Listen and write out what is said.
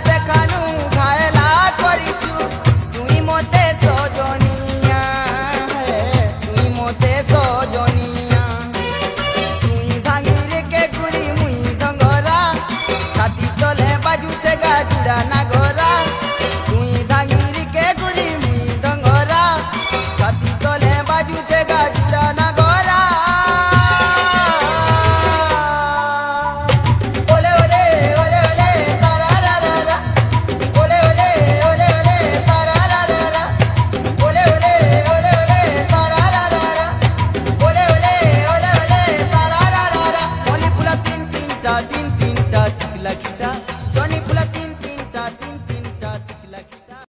देखानु घायला करिचु तुई मोते सजनिया तुई मोते सजनिया तुई भांगिर के गुरी मुई धंगरा छाती तले बाजू से गाजुड़ा ना गोरा तुई भांगिर के गुरी मुई धंगरा छाती तले बाजू से गाजुड़ा